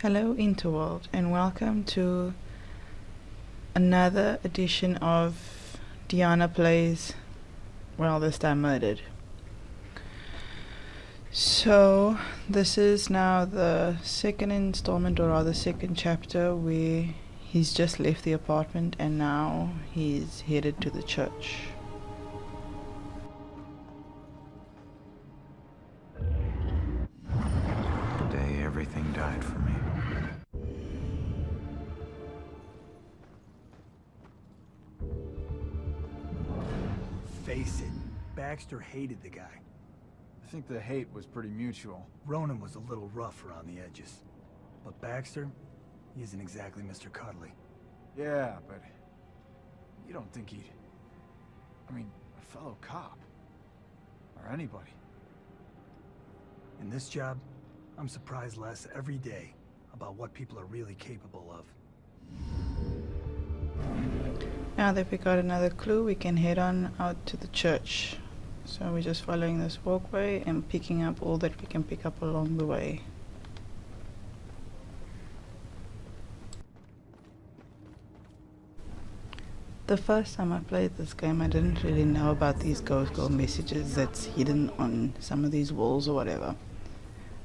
Hello, Interworld, and welcome to another edition of Diana Plays, well, this time Murdered. So, this is now the second installment, or rather second chapter, where he's just left the apartment and now he's headed to the church. The day everything died for me. Face it, Baxter hated the guy. I think the hate was pretty mutual. Ronan was a little rough around the edges. But Baxter, he isn't exactly Mr. Cuddly. Yeah, but you don't think he'd... I mean, a fellow cop. Or anybody. In this job, I'm surprised less every day about what people are really capable of. Now that we got another clue, we can head on out to the church. So we're just following this walkway and picking up all that we can pick up along the way. The first time I played this game, I didn't really know about these Ghost Girl messages that's hidden on some of these walls or whatever.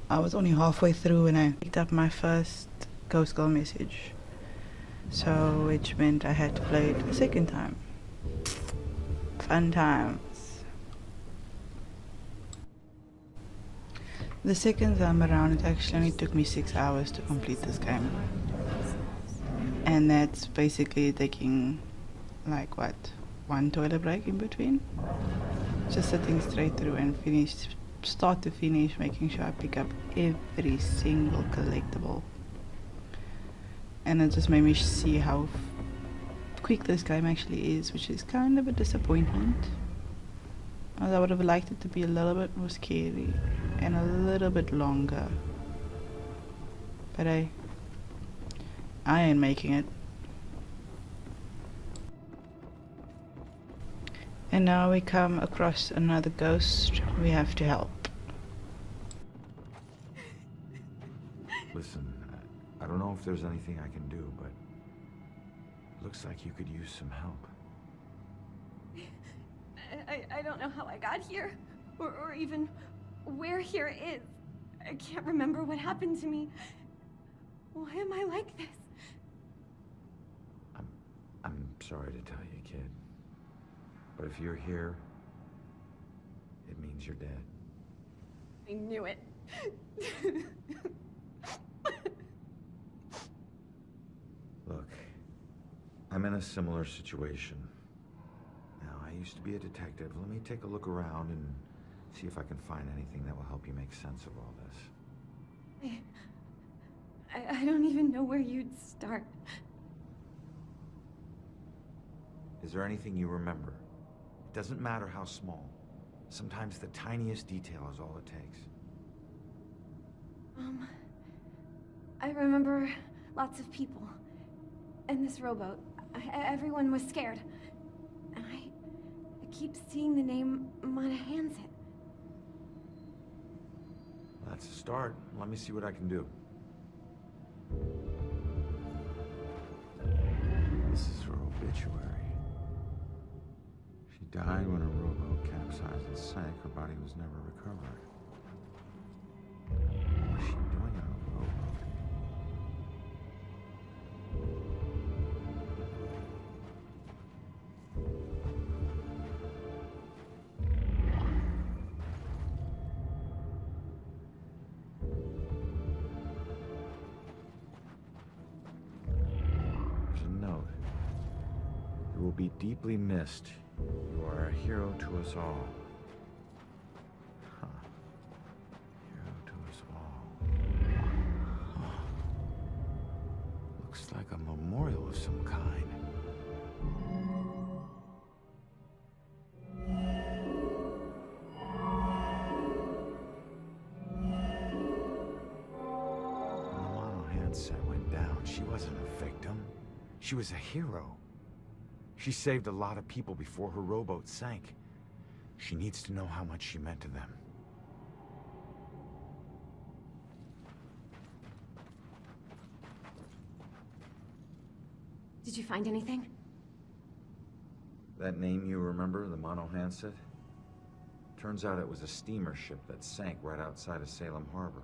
I was only halfway through when I picked up my first Ghost Girl message. So, which meant I had to play it a second time. Fun times. The second time around, it actually only took me 6 hours to complete this game. And that's basically taking, like, what, one toilet break in between? Just sitting straight through and start to finish, making sure I pick up every single collectible. And it just made me see how quick this game actually is, which is kind of a disappointment. As I would have liked it to be a little bit more scary and a little bit longer. But I ain't making it. And now we come across another ghost we have to help. Listen, I don't know if there's anything I can do, but it looks like you could use some help. I don't know how I got here, or even where here is. I can't remember what happened to me. Why am I like this? I'm sorry to tell you, kid. But if you're here, it means you're dead. I knew it. Look, I'm in a similar situation. Now, I used to be a detective. Let me take a look around and see if I can find anything that will help you make sense of all this. I don't even know where you'd start. Is there anything you remember? It doesn't matter how small. Sometimes the tiniest detail is all it takes. I remember lots of people. And this rowboat. Everyone was scared. And I keep seeing the name Monahan's it. That's a start. Let me see what I can do. This is her obituary. She died when a rowboat capsized and sank. Her body was never recovered. What was she doing on a rowboat? You will be deeply missed. You are a hero to us all. Huh. Hero to us all. Huh. Looks like a memorial of some kind. When the Monahan set went down, she wasn't a victim. She was a hero. She saved a lot of people before her rowboat sank. She needs to know how much she meant to them. Did you find anything? That name you remember, the Mono Handset? Turns out it was a steamer ship that sank right outside of Salem Harbor.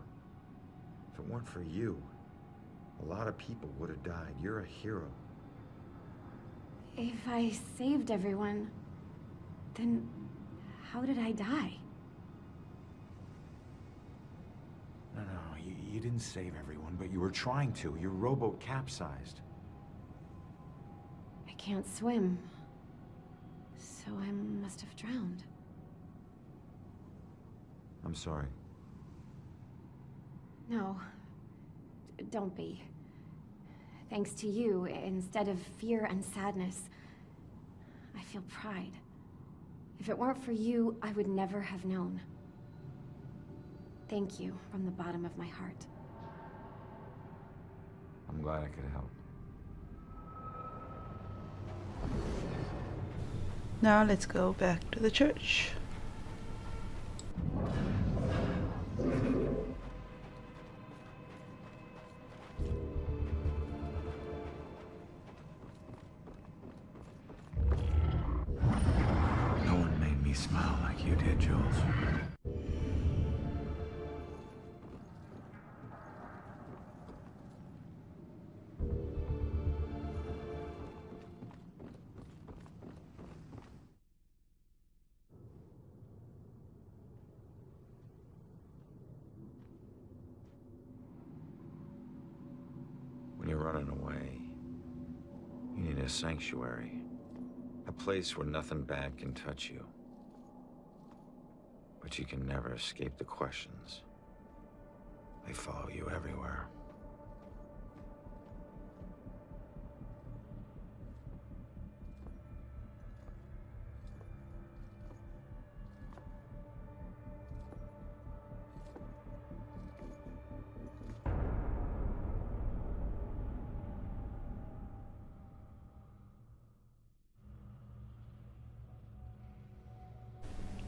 If it weren't for you, a lot of people would have died. You're a hero. If I saved everyone, then how did I die? No, you didn't save everyone, but you were trying to. Your rowboat capsized. I can't swim, so I must have drowned. I'm sorry. No, don't be. Thanks to you, instead of fear and sadness, I feel pride. If it weren't for you, I would never have known. Thank you from the bottom of my heart. I'm glad I could help. Now let's go back to the church. No one made me smile like you did, Jules. When you're running away, you need a sanctuary. A place where nothing bad can touch you. But you can never escape the questions. They follow you everywhere.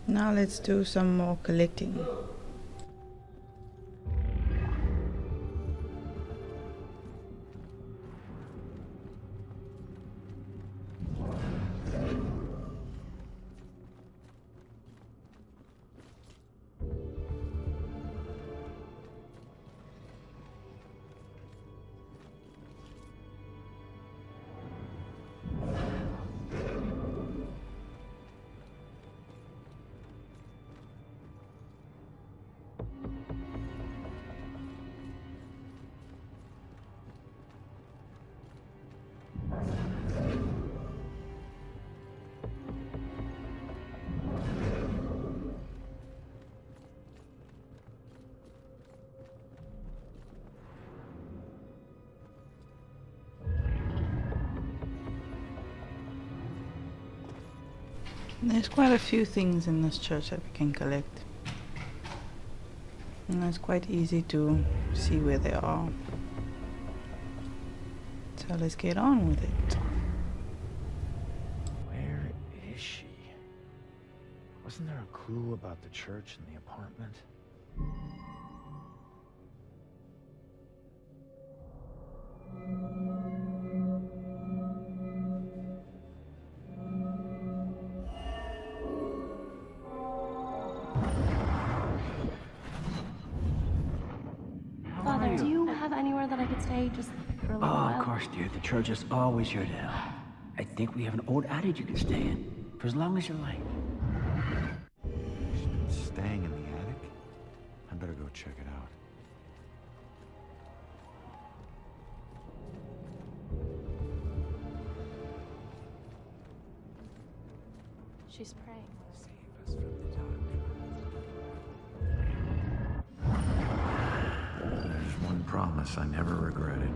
Now let's do some more collecting. There's quite a few things in this church that we can collect. And it's quite easy to see where they are. So let's get on with it. Where is she? Wasn't there a clue about the church and the apartment? Father, do you have anywhere that I could stay just for a little while? Of course, dear. The church is always here to help. I think we have an old attic you can stay in, for as long as you like. She's been staying in the attic? I better go check it out. She's praying. Save us from the dark. There's one promise I never regretted.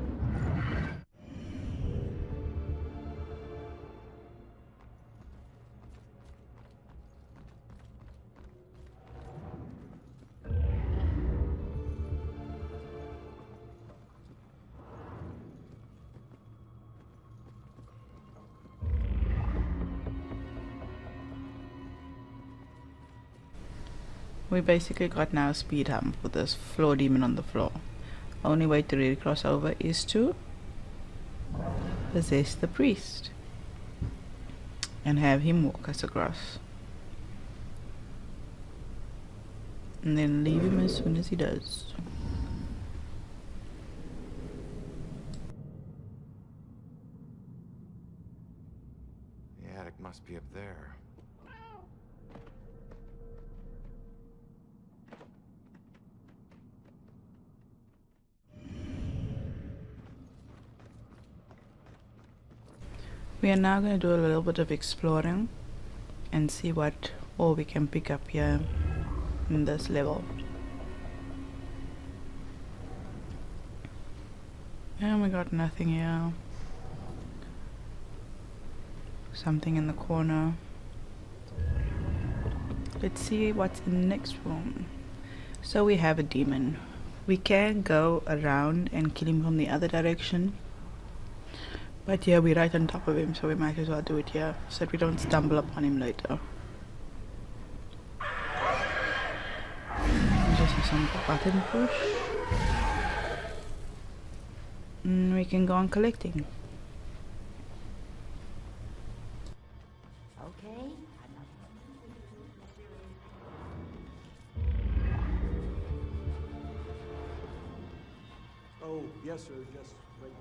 We basically got now a speed hump with this floor demon on the floor. Only way to really cross over is to possess the priest and have him walk us across. And then leave him as soon as he does. The attic must be up there. We are now going to do a little bit of exploring and see what all we can pick up here in this level. And we got nothing here. Something in the corner. Let's see what's in the next room. So we have a demon. We can go around and kill him from the other direction. But yeah, we're right on top of him, so we might as well do it here, so that we don't stumble upon him later. Just some button push. And we can go on collecting. Okay. Oh, yes, sir, just wait.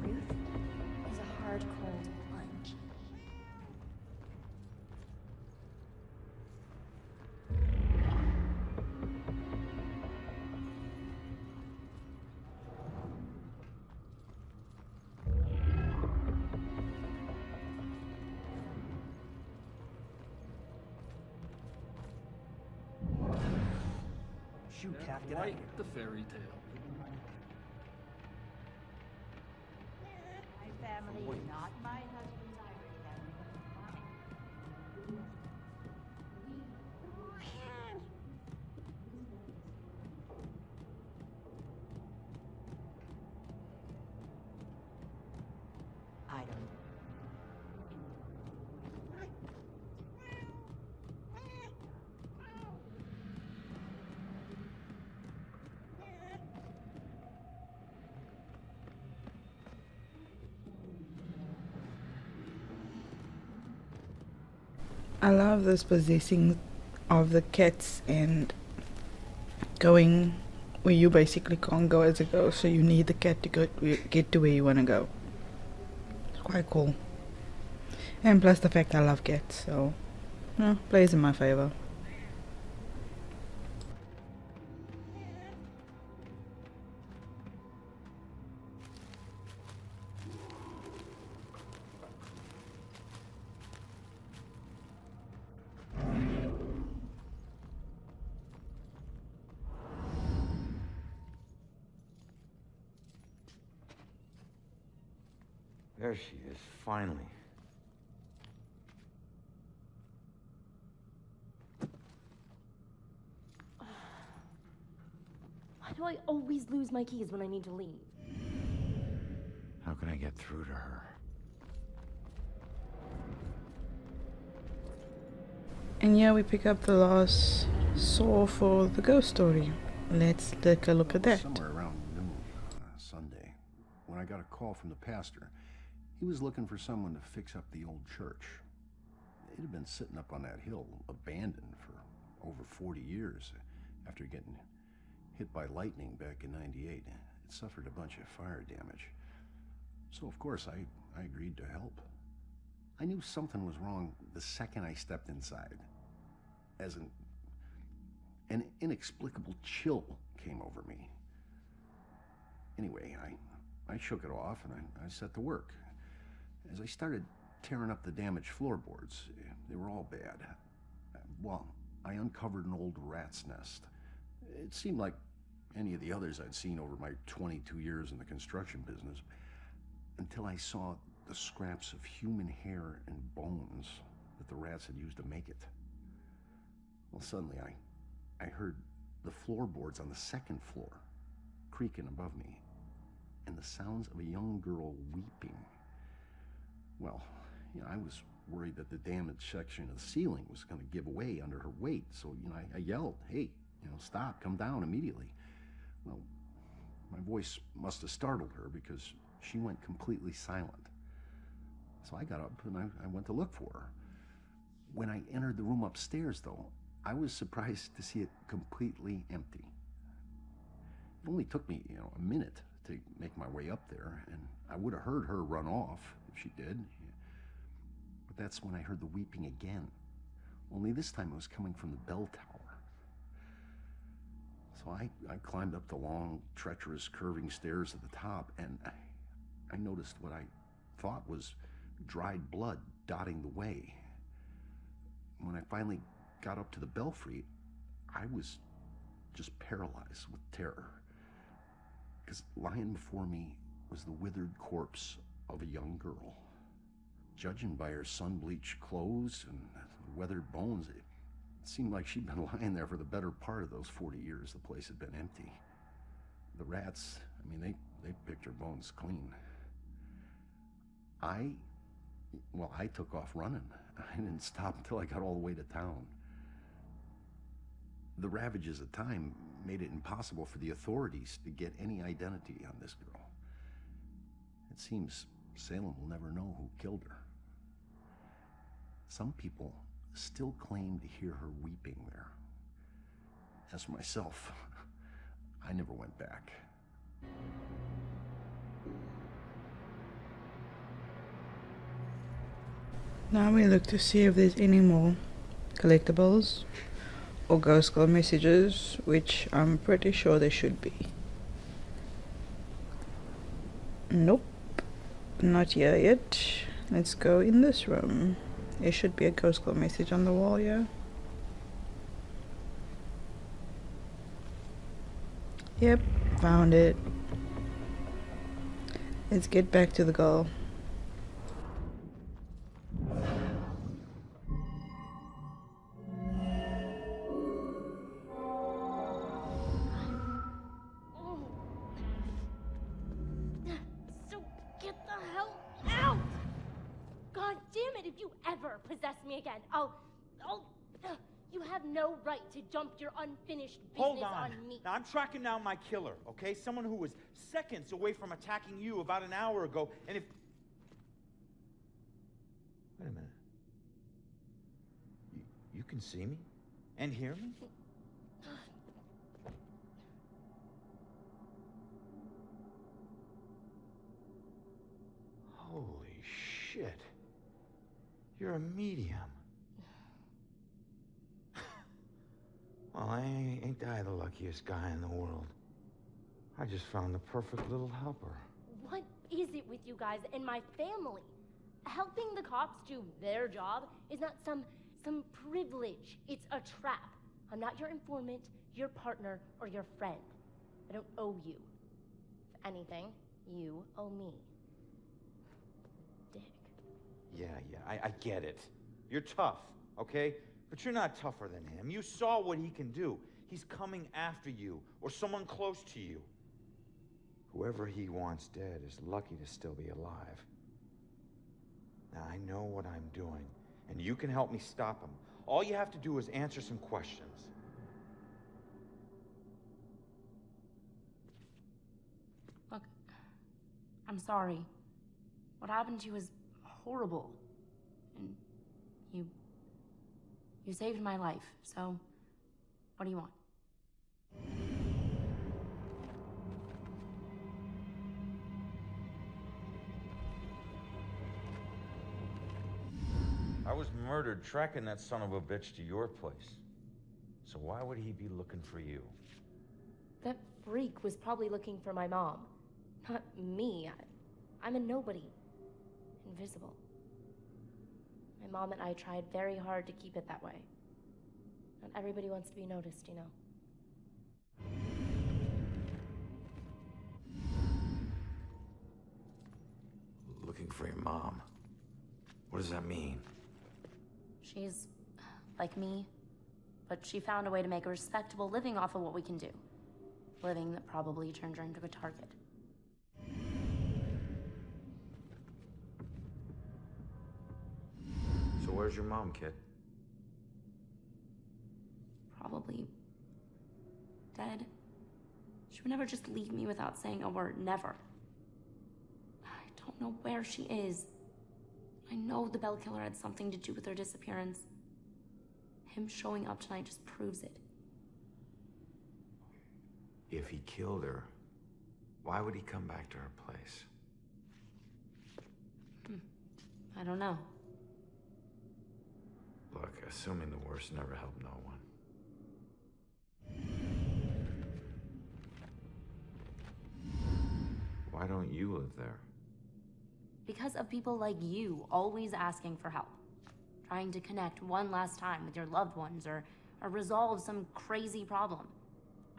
Truth is a hard, cold plunge. Shoot, Cap, get out of Like here. the fairy tale. My family, not my husband's Irish family. I don't. I love this possessing of the cats and going where you basically can't go as a ghost, so you need the cat to get to where you want to go. It's quite cool. And plus the fact I love cats, so plays in my favor. There she is, finally. Why do I always lose my keys when I need to leave? How can I get through to her? And yeah, we pick up the last saw for the ghost story. Let's take a look at that. Somewhere around noon on a Sunday, when I got a call from the pastor. He was looking for someone to fix up the old church. It had been sitting up on that hill, abandoned for over 40 years. After getting hit by lightning back in '98, it suffered a bunch of fire damage. So of course I agreed to help. I knew something was wrong the second I stepped inside, as an inexplicable chill came over me. Anyway, I shook it off and I set to work. As I started tearing up the damaged floorboards, they were all bad. Well, I uncovered an old rat's nest. It seemed like any of the others I'd seen over my 22 years in the construction business, until I saw the scraps of human hair and bones that the rats had used to make it. Well, suddenly I heard the floorboards on the second floor creaking above me, and the sounds of a young girl weeping. Well, I was worried that the damaged section of the ceiling was going to give way under her weight, so, I yelled, "Hey, stop, come down immediately." Well, my voice must have startled her because she went completely silent. So I got up and I went to look for her. When I entered the room upstairs, though, I was surprised to see it completely empty. It only took me, a minute to make my way up there, and I would have heard her run off if she did. But that's when I heard the weeping again. Only this time it was coming from the bell tower. So I climbed up the long, treacherous, curving stairs at the top, and I noticed what I thought was dried blood dotting the way. When I finally got up to the belfry, I was just paralyzed with terror. Because lying before me was the withered corpse of a young girl. Judging by her sun-bleached clothes and weathered bones, it seemed like she'd been lying there for the better part of those 40 years the place had been empty. The rats, they picked her bones clean. I took off running. I didn't stop until I got all the way to town. The ravages of time made it impossible for the authorities to get any identity on this girl. It seems Salem will never know who killed her. Some people still claim to hear her weeping there. As for myself, I never went back. Now we look to see if there's any more collectibles or ghost call messages, which I'm pretty sure there should be. Nope, not here yet. Let's go in this room. There should be a ghost call message on the wall here. Yep, found it. Let's get back to the girl. Possess me again. You have no right to dump your unfinished business Hold on me. Now, I'm tracking down my killer, okay? Someone who was seconds away from attacking you about an hour ago, and if... Wait a minute. You can see me? And hear me? Holy shit. You're a medium. Well, ain't I the luckiest guy in the world? I just found the perfect little helper. What is it with you guys and my family? Helping the cops do their job is not some privilege. It's a trap. I'm not your informant, your partner, or your friend. I don't owe you. If anything, you owe me. Dick. Yeah, I get it. You're tough, okay? But you're not tougher than him. You saw what he can do. He's coming after you, or someone close to you. Whoever he wants dead is lucky to still be alive. Now, I know what I'm doing, and you can help me stop him. All you have to do is answer some questions. Look, I'm sorry. What happened to you is horrible. And you saved my life, so what do you want? I was murdered tracking that son of a bitch to your place. So why would he be looking for you? That freak was probably looking for my mom. Not me. I'm a nobody. Invisible. My mom and I tried very hard to keep it that way. Not everybody wants to be noticed, you know. Looking for your mom. What does that mean? She's like me, But she found a way to make a respectable living off of what we can do. Living that probably turned her into a target. So where's your mom, kid? Probably dead. She would never just leave me without saying a word, never. I don't know where she is. I know the Bell Killer had something to do with her disappearance. Him showing up tonight just proves it. If he killed her, why would he come back to her place? I don't know. Look, assuming the worst never helped no one. Why don't you live there? Because of people like you always asking for help. Trying to connect one last time with your loved ones or resolve some crazy problem.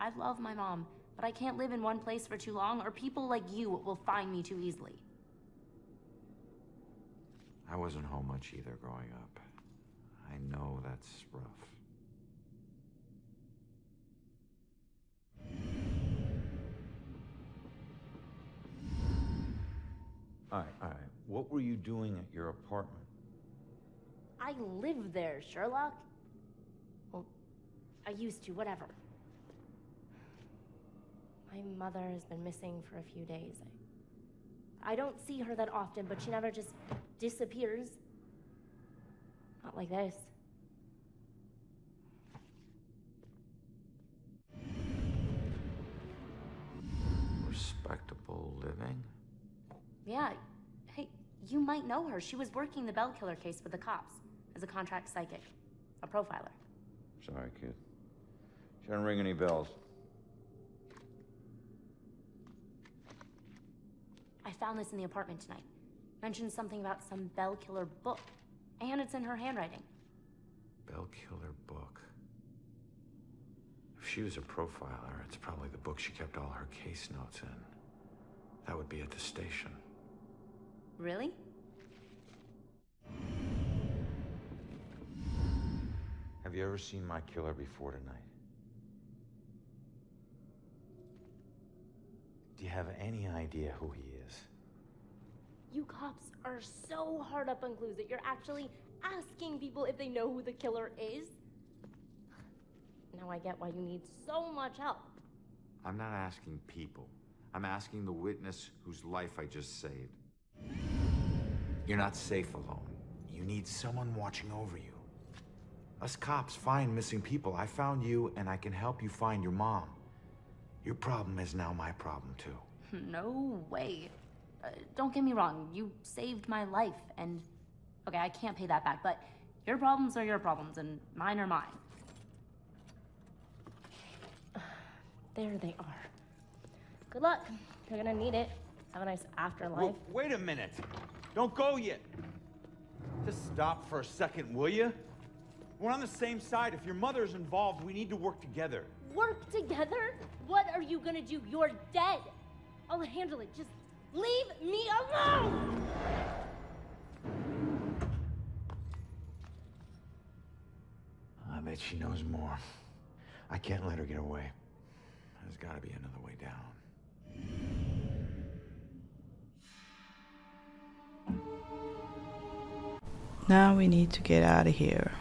I love my mom, but I can't live in one place for too long or people like you will find me too easily. I wasn't home much either growing up. I know that's rough. All right. What were you doing at your apartment? I live there, Sherlock. Well, I used to, whatever. My mother has been missing for a few days. I don't see her that often, but she never just disappears. Not like this. Respectable living? Yeah. Hey, you might know her. She was working the Bell Killer case with the cops as a contract psychic, a profiler. Sorry, kid. She doesn't ring any bells. I found this in the apartment tonight. Mentioned something about some Bell Killer book. And it's in her handwriting. Bell Killer book. If she was a profiler, it's probably the book she kept all her case notes in. That would be at the station. Really? Have you ever seen my killer before tonight? Do you have any idea who he is? You cops are so hard up on clues that you're actually asking people if they know who the killer is. Now I get why you need so much help. I'm not asking people. I'm asking the witness whose life I just saved. You're not safe alone. You need someone watching over you. Us cops find missing people. I found you, and I can help you find your mom. Your problem is now my problem, too. No way. Don't get me wrong, you saved my life, and... Okay, I can't pay that back, but your problems are your problems, and mine are mine. There they are. Good luck. You're gonna need it. Have a nice afterlife. Wait a minute. Don't go yet. Just stop for a second, will you? We're on the same side. If your mother's involved, we need to work together. Work together? What are you gonna do? You're dead. I'll handle it. Just leave me alone! I bet she knows more. I can't let her get away. There's gotta be another way down. Now we need to get out of here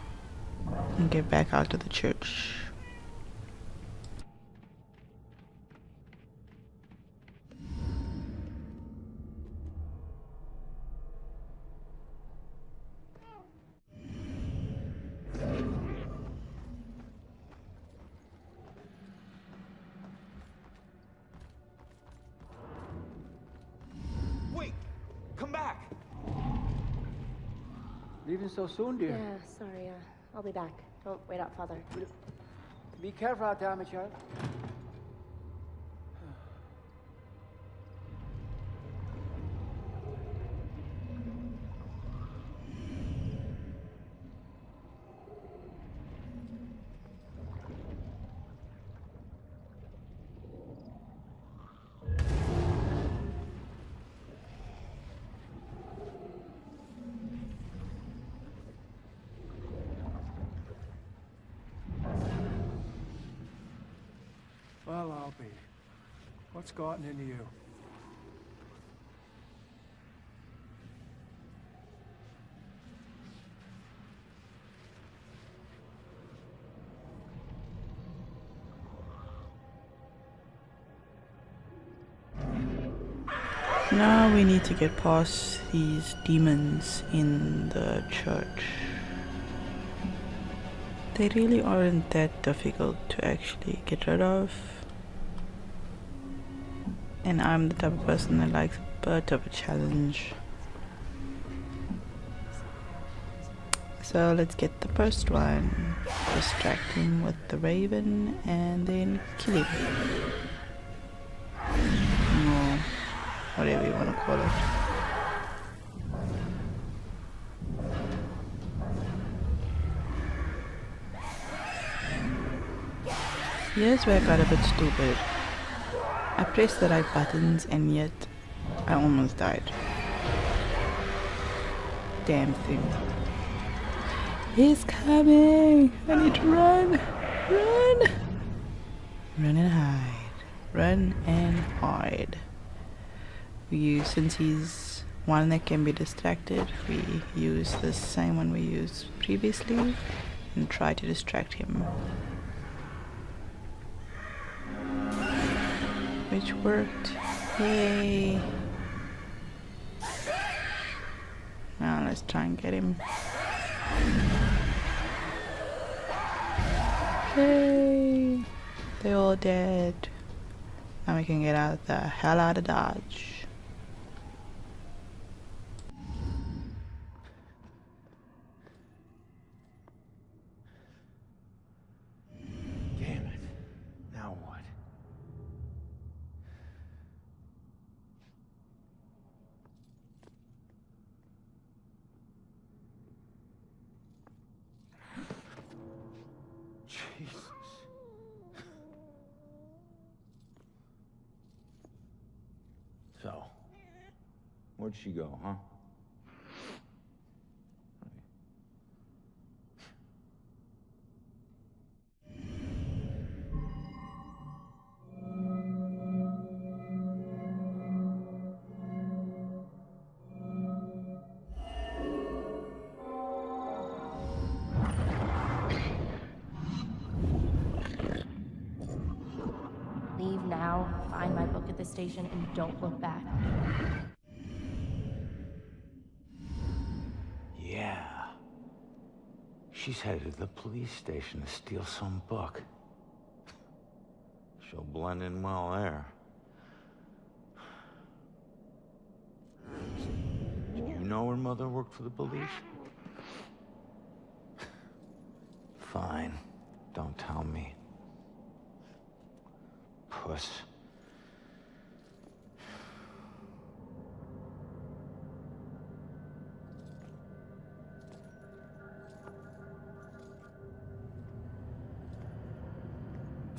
and get back out to the church. Wait! Come back! Leaving so soon, dear? Yeah, sorry. I'll be back. Don't wait up, Father. Be careful out there, my child. puppy. What's gotten into you? Now we need to get past these demons in the church. They really aren't that difficult to actually get rid of. And I'm the type of person that likes a bit of a challenge. So let's get the first one. Distract him with the raven and then kill him. Or whatever you want to call it. Here's where I got a bit stupid. I pressed the right buttons and yet I almost died. Damn thing. He's coming! I need to run! Run! Run and hide. Run and hide. Since he's one that can be distracted, we use the same one we used previously and try to distract him. Which worked. Yay! Now let's try and get him. Yay! They're all dead. Now we can get out the hell out of Dodge. Damn it. Now what? Jesus. So, where'd she go, huh? Leave now, find my book at the station, and don't look back. Yeah. She's headed to the police station to steal some book. She'll blend in well there. Did you know her mother worked for the police? Fine. Don't tell me. Puss.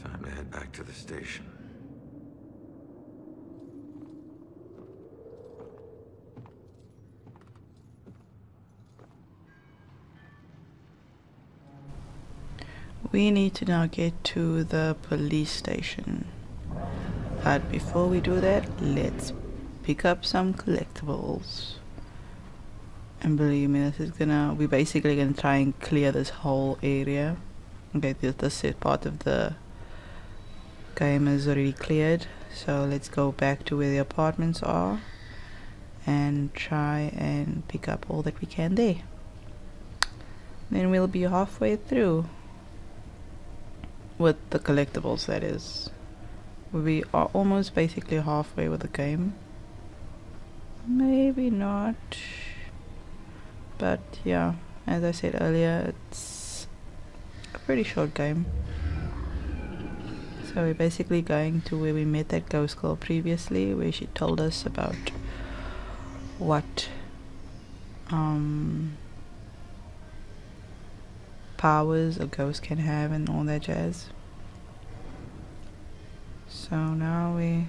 Time to head back to the station. We need to now get to the police station. But before we do that, let's pick up some collectibles. And believe me, we're basically gonna try and clear this whole area. Okay, this part of the game is already cleared. So let's go back to where the apartments are and try and pick up all that we can there. Then we'll be halfway through. With the collectibles, that is. We are almost basically halfway with the game. Maybe not. But yeah, as I said earlier, it's a pretty short game. So we're basically going to where we met that ghost girl previously, where she told us about what powers a ghost can have and all that jazz. So now we're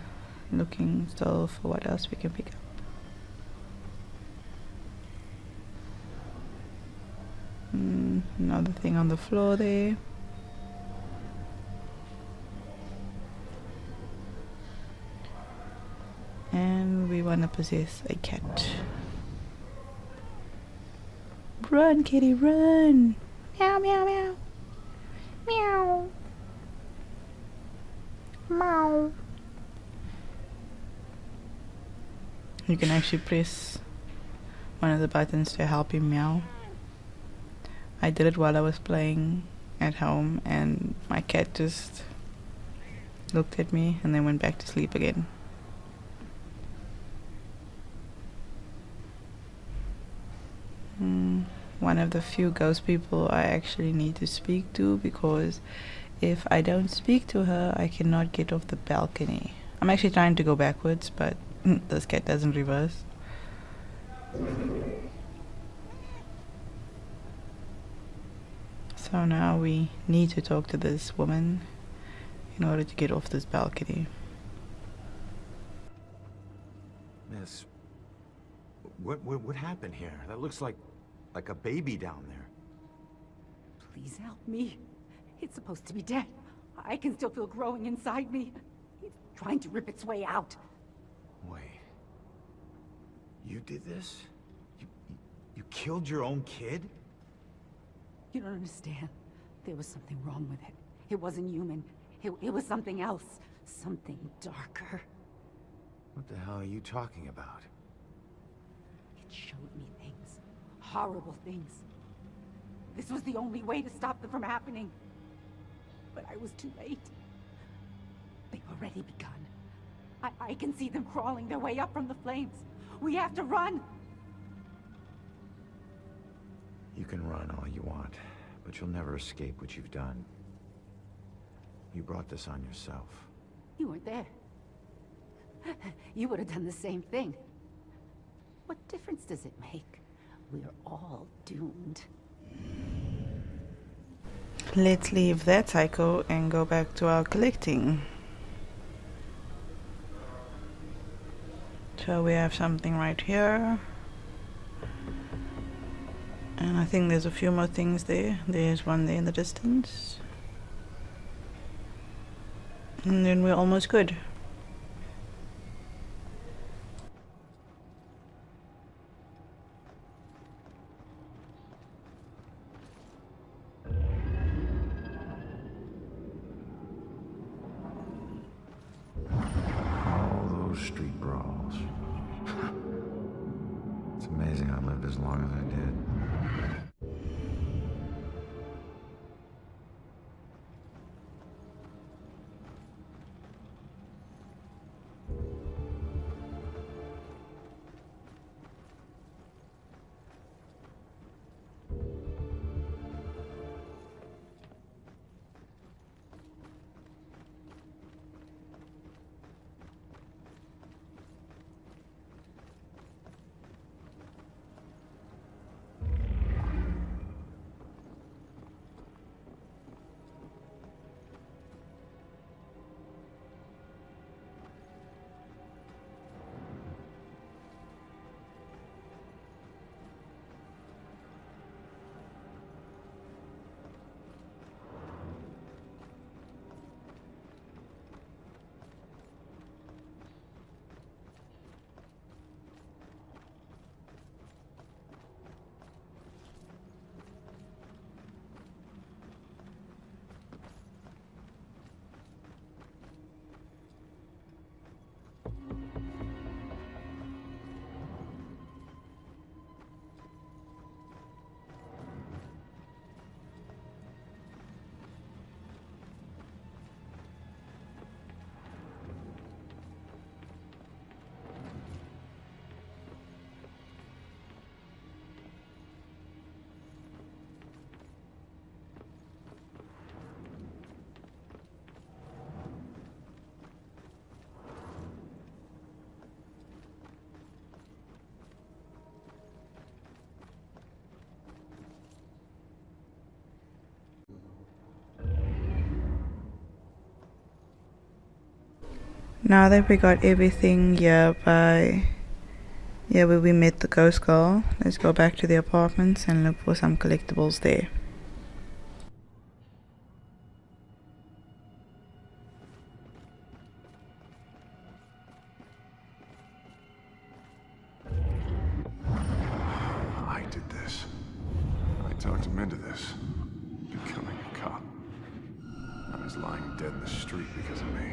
looking still for what else we can pick up. Another thing on the floor there. we want to possess a cat. Run, kitty, run! Meow, meow, meow. Meow. Meow. You can actually press one of the buttons to help him meow. I did it while I was playing at home, and my cat just looked at me and then went back to sleep again. One of the few ghost people I actually need to speak to, because if I don't speak to her, I cannot get off the balcony. I'm actually trying to go backwards, but this cat doesn't reverse. So now we need to talk to this woman in order to get off this balcony. Miss, what happened here? That looks like a baby down there. Please help me. It's supposed to be dead. I can still feel growing inside me. It's trying to rip its way out. Wait. You did this? You killed your own kid? You don't understand. There was something wrong with it. It wasn't human. It was something else. Something darker. What the hell are you talking about? It showed me things. Horrible things. This was the only way to stop them from happening. But I was too late. They've already begun. I can see them crawling their way up from the flames. We have to run! You can run all you want, but you'll never escape what you've done. You brought this on yourself. You weren't there. You would have done the same thing. What difference does it make? We're all doomed. Let's leave that cycle and go back to our collecting. So we have something right here. And I think there's a few more things there. There's one there in the distance. And then we're almost good. All those street brawls. It's amazing I lived as long as I did. Now that we got everything here where we met the ghost girl, let's go back to the apartments and look for some collectibles there. I'm into this. Becoming a cop. I was lying dead in the street because of me.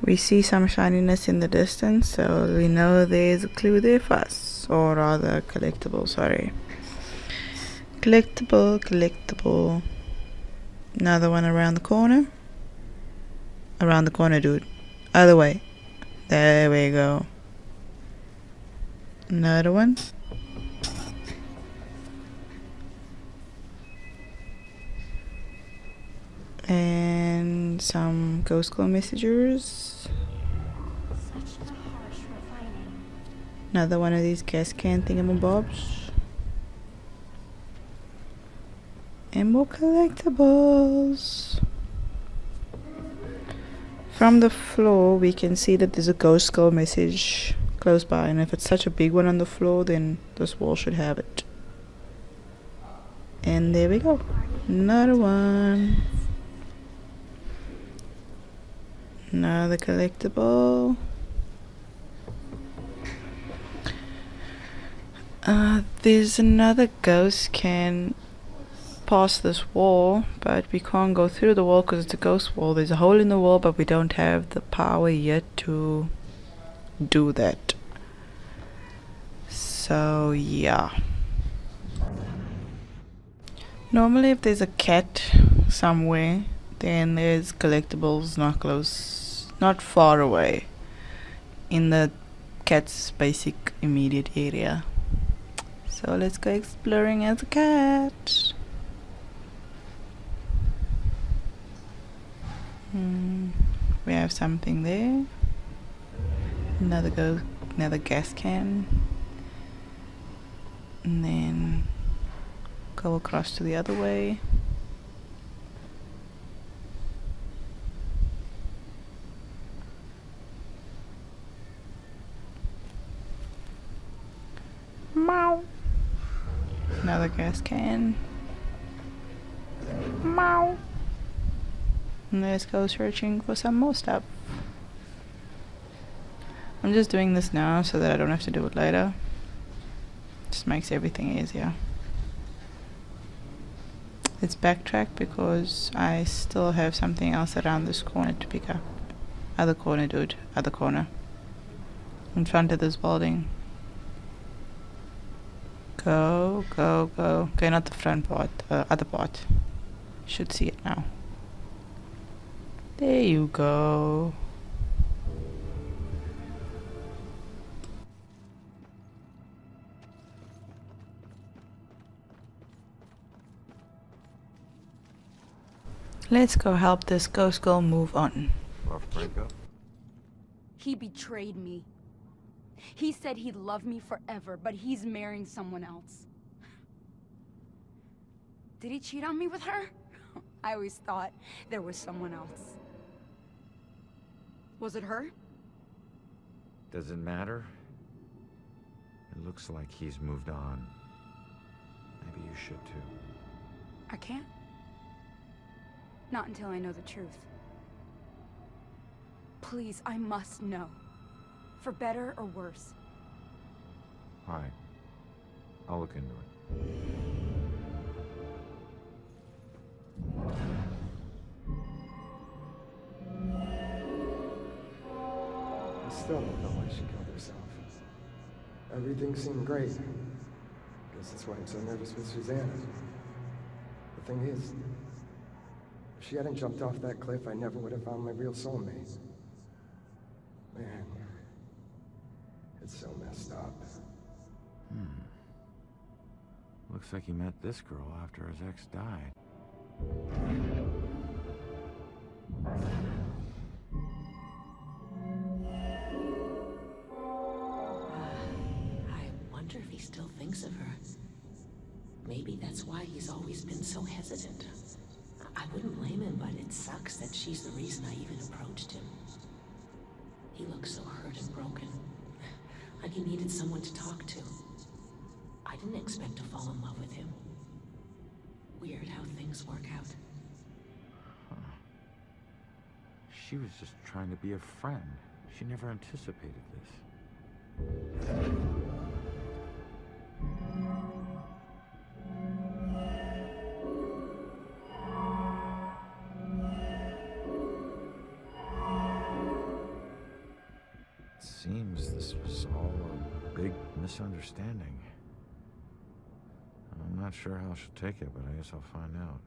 We see some shininess in the distance, so we know there's a clue there for us. Or rather, collectible, sorry. Collectible. Another one around the corner. Around the corner, dude. Other way. There we go. Another one. And some ghost glow messengers. Such a harsh refining. Another one of these gas can thingamabobs. And more collectibles. From the floor we can see that there's a ghost glow message close by, and if it's such a big one on the floor, then this wall should have it. And there we go. Another one. Another collectible. There's another ghost can past this wall, but we can't go through the wall because it's a ghost wall. There's a hole in the wall, but we don't have the power yet to do that. So yeah. Normally if there's a cat somewhere, then there's collectibles not far away in the cat's basic immediate area. So let's go exploring as a cat. We have something there. Another gas can. And then go across to the other way. Meow. Another gas can. Meow. And let's go searching for some more stuff. I'm just doing this now so that I don't have to do it later. Just makes everything easier. Let's backtrack because I still have something else around this corner to pick up. Other corner, dude. Other corner. In front of this building. Go. Okay, not the front part. Other part. Should see it now. There you go. Let's go help this ghost girl move on. Rough breakup? He betrayed me. He said he'd love me forever, but he's marrying someone else. Did he cheat on me with her? I always thought there was someone else. Was it her? Does it matter? It looks like he's moved on. Maybe you should too. I can't. Not until I know the truth. Please, I must know. For better or worse. Alright. I'll look into it. I still don't know why she killed herself. Everything seemed great. Guess that's why I'm so nervous with Susanna. The thing is, if she hadn't jumped off that cliff, I never would have found my real soulmate. Man, it's so messed up. Looks like he met this girl after his ex died. I wonder if he still thinks of her. Maybe that's why he's always been so hesitant. I wouldn't blame him, but it sucks that she's the reason I even approached him. He looks so hurt and broken. Like he needed someone to talk to. I didn't expect to fall in love with him. Weird how things work out. she was just trying to be a friend. She never anticipated this. It seems this was all a big misunderstanding. I'm not sure how she'll take it, but I guess I'll find out.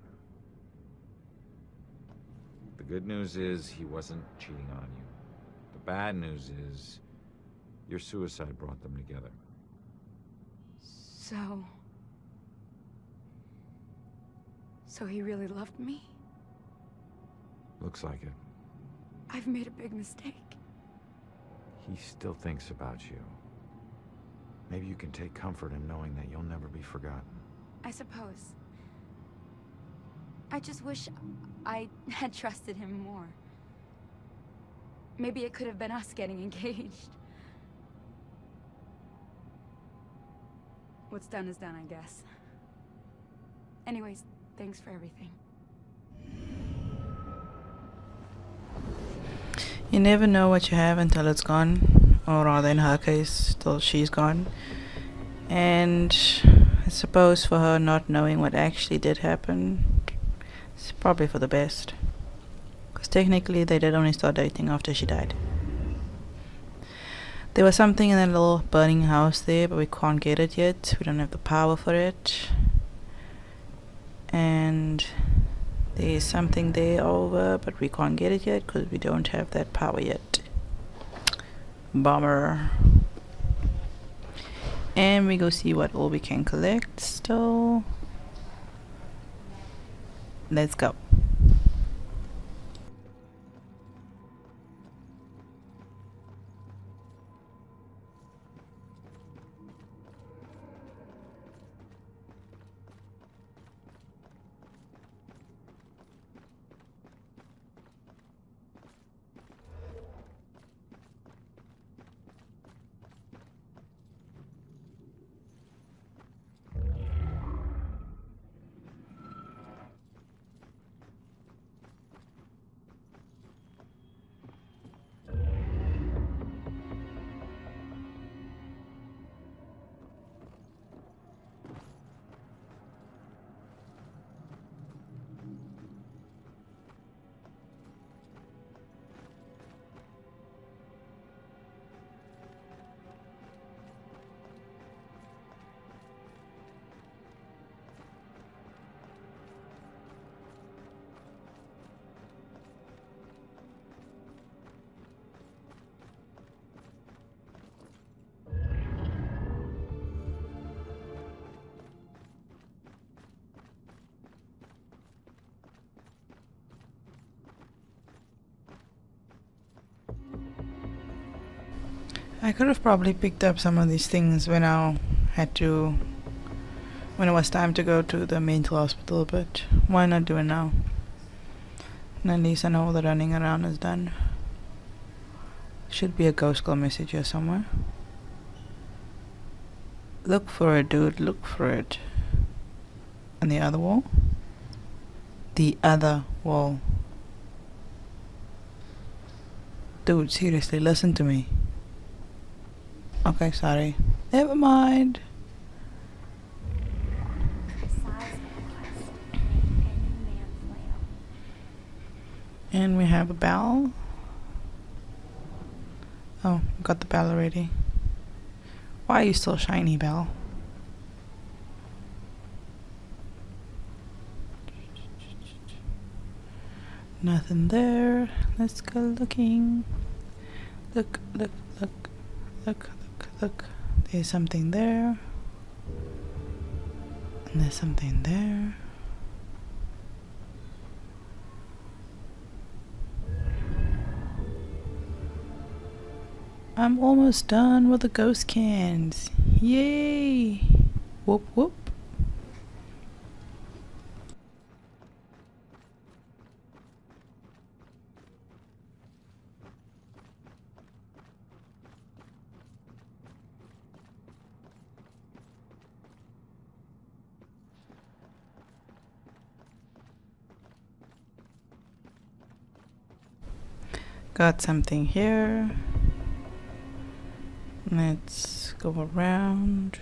The good news is he wasn't cheating on you. The bad news is your suicide brought them together. So he really loved me? Looks like it. I've made a big mistake. He still thinks about you. Maybe you can take comfort in knowing that you'll never be forgotten. I suppose. I just wish I had trusted him more. Maybe it could have been us getting engaged. What's done is done, I guess. Anyways, thanks for everything. You never know what you have until it's gone, or rather in her case, till she's gone. And I suppose for her not knowing what actually did happen, it's probably for the best. Because technically they did only start dating after she died. There was something in that little burning house there, but we can't get it yet. We don't have the power for it. And there's something there over, but we can't get it yet because we don't have that power yet. Bummer. And we go see what all we can collect still. Let's go. I could have probably picked up some of these things when it was time to go to the mental hospital, but why not do it now? And at least I know all the running around is done. Should be a ghost call message here somewhere. Look for it, dude, look for it. On the other wall? The other wall. Dude, seriously, listen to me. Okay, sorry. Never mind. And we have a bell. Oh, got the bell already. Why are you still shiny, bell? Nothing there. Let's go looking. Look, look, look, look, look, look. There's something there. And there's something there. I'm almost done with the ghost cans. Yay! Whoop whoop. Got something here. Let's go around.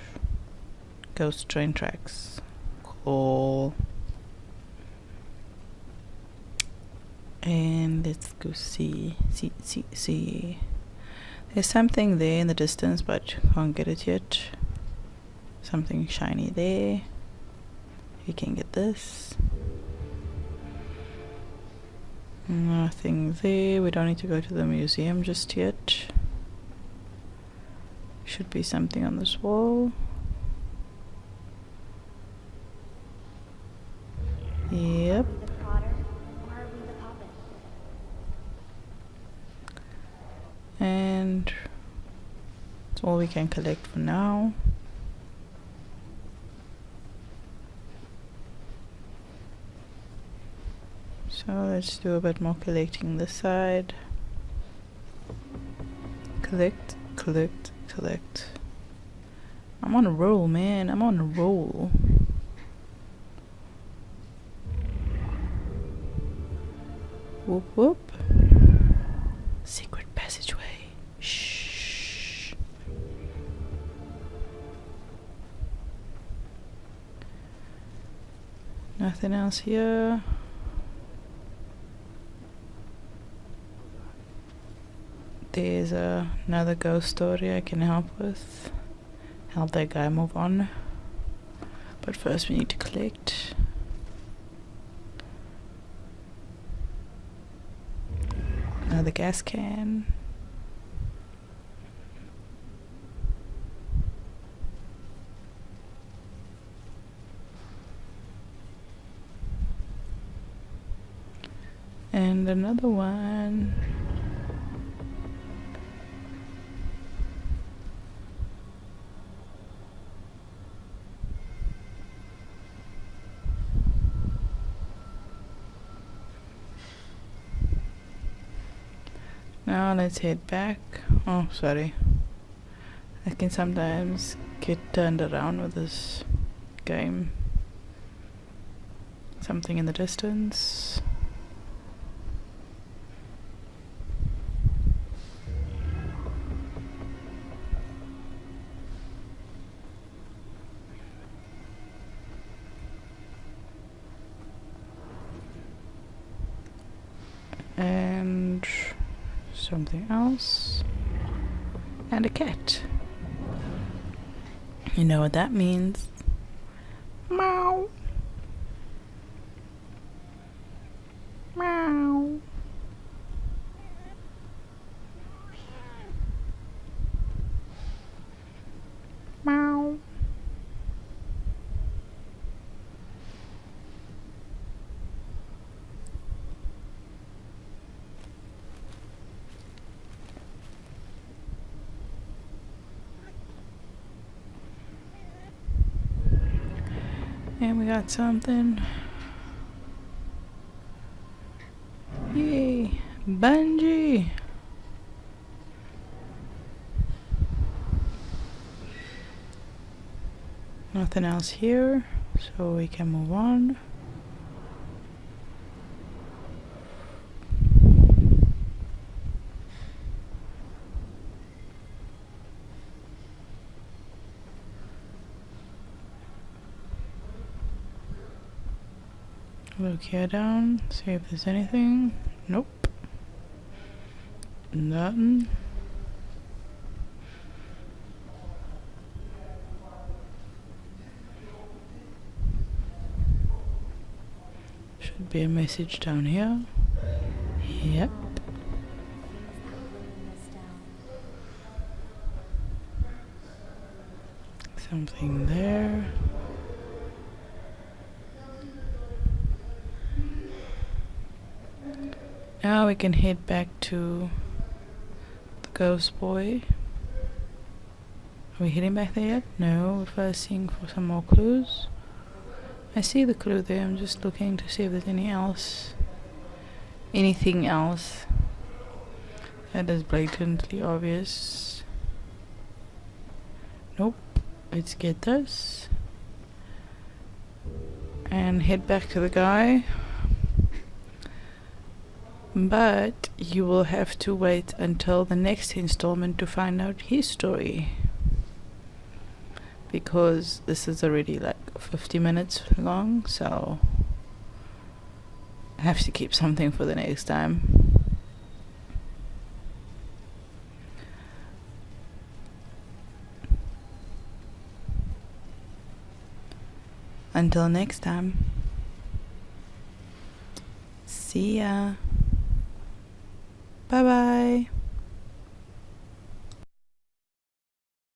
Ghost train tracks. Cool. And let's go see. There's something there in the distance, but can't get it yet. Something shiny there. You can get this. Nothing there. We don't need to go to the museum just yet. Should be something on this wall. Yep. And that's all we can collect for now. So let's do a bit more collecting this side. Collect. I'm on a roll, man. I'm on a roll. Whoop whoop. Secret passageway. Shh. Nothing else here. There's another ghost story I can help with. Help that guy move on. But first we need to collect. Another gas can. And another one. Now let's head back. Oh, sorry. I can sometimes get turned around with this game. Something in the distance. And something else. And a cat. You know what that means. Meow. Meow. Meow. And we got something. Yay! Bungee! Nothing else here, so we can move on. Look here down, see if there's anything. Nope. Nothing. Should be a message down here. Yep. Something there. Now we can head back to the ghost boy. Are we heading back there yet? No, we're first seeing for some more clues. I see the clue there, I'm just looking to see if there's anything else that is blatantly obvious. Nope. Let's get this and head back to the guy. But you will have to wait until the next installment to find out his story. Because this is already like 50 minutes long, so I have to keep something for the next time. Until next time. See ya. Bye bye.